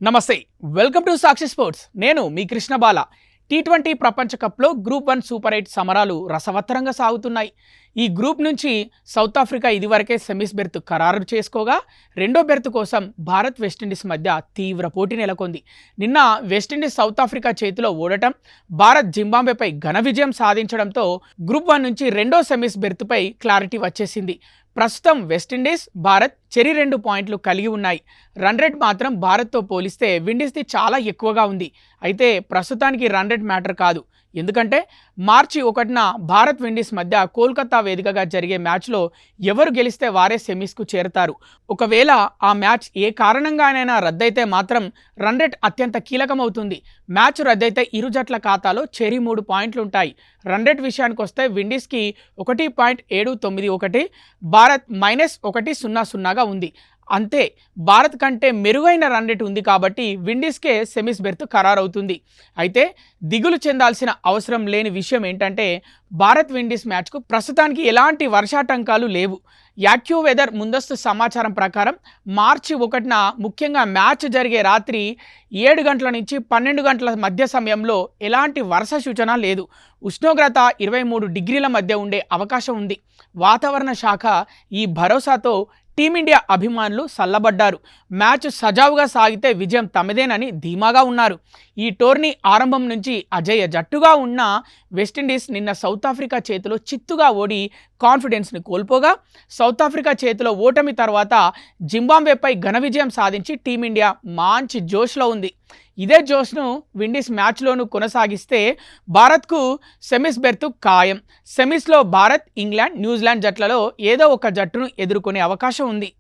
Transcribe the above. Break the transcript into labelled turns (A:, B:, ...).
A: నమస్తే, welcome to Sakshi sports. నేను మీ కృష్ణబాల. T20 ప్రపంచ కప్లో గ్రూప్ 1 సూపర్ 8 సమరాలు రసవత్తరంగా సాగుతున్నాయి. ఈ గ్రూప్ నుంచి సౌత్ ఆఫ్రికా ఇదివరకే సెమీస్ బెర్త్ ఖరారు చేసుకోగా రెండో బెర్త్ కోసం భారత్ వెస్టిండీస్ మధ్య తీవ్ర పోటీ నెలకొంది. నిన్న వెస్టిండీస్ సౌత్ ఆఫ్రికా చేతిలో ఓడటం, భారత్ జింబాబ్వేపై ఘన విజయం సాధించడంతో గ్రూప్ 1 నుంచి రెండో సెమీస్ బెర్త్పై క్లారిటీ వచ్చేసింది. ప్రస్తుతం వెస్టిండీస్, భారత్ చెరి 2 పాయింట్లు కలిగి ఉన్నాయి. రన్ రేట్ మాత్రం భారత్తో పోలిస్తే విండీస్ది చాలా ఎక్కువగా ఉంది. అయితే ప్రస్తుతానికి రన్ రేట్ మ్యాటర్ కాదు. ఎందుకంటే మార్చి 1న భారత్ విండీస్ మధ్య కోల్కతా వేదికగా జరిగే మ్యాచ్లో ఎవరు గెలిస్తే వారే సెమీస్కు చేరతారు. ఒకవేళ ఆ మ్యాచ్ ఏ కారణంగానైనా రద్దయితే మాత్రం రన్ రేట్ అత్యంత కీలకమవుతుంది. మ్యాచ్ రద్దయితే ఇరు జట్ల ఖాతాలో చెరి 3 పాయింట్లుంటాయి. రన్ రేట్ విషయానికి వస్తే విండీస్కి 1.791, భారత్ -1.00గా ఉంది. అంతే, భారత్ కంటే మెరుగైన రన్ రేట్ ఉంది కాబట్టి విండీస్కే సెమీస్ బెర్త్ ఖరారవుతుంది. అయితే దిగులు చెందాల్సిన అవసరం లేని విషయం ఏంటంటే భారత్ విండీస్ మ్యాచ్కు ప్రస్తుతానికి ఎలాంటి వర్షాటంకాలు లేవు. యాక్యూ వెదర్ ముందస్తు సమాచారం ప్రకారం మార్చి 1న ముఖ్యంగా మ్యాచ్ జరిగే రాత్రి 7 గంటల నుంచి 12 గంటల మధ్య సమయంలో ఎలాంటి వర్ష సూచన లేదు. ఉష్ణోగ్రత 23 డిగ్రీల మధ్య ఉండే అవకాశం ఉంది. వాతావరణ శాఖ ఈ భరోసాతో టీమిండియా అభిమానులు సల్లబడ్డారు. మ్యాచ్ సజావుగా సాగితే విజయం తమదేనని ధీమాగా ఉన్నారు. ఈ టోర్నీ ఆరంభం నుంచి అజేయ జట్టుగా ఉన్న వెస్టిండీస్ నిన్న సౌత్ ఆఫ్రికా చేతిలో చిత్తుగా ఓడి కాన్ఫిడెన్స్ని కోల్పోగా, సౌత్ ఆఫ్రికా చేతిలో ఓటమి తర్వాత జింబాబ్వేపై ఘన విజయం సాధించి టీమిండియా మంచి జోష్లో ఉంది. ఇదే జోష్ను విండీస్ మ్యాచ్లోనూ కొనసాగిస్తే భారత్కు సెమీస్ బెర్త్ ఖాయం. సెమీస్లో భారత్, ఇంగ్లాండ్, న్యూజిలాండ్ జట్లలో ఏదో ఒక జట్టును ఎదుర్కొనే అవకాశం ఉంది.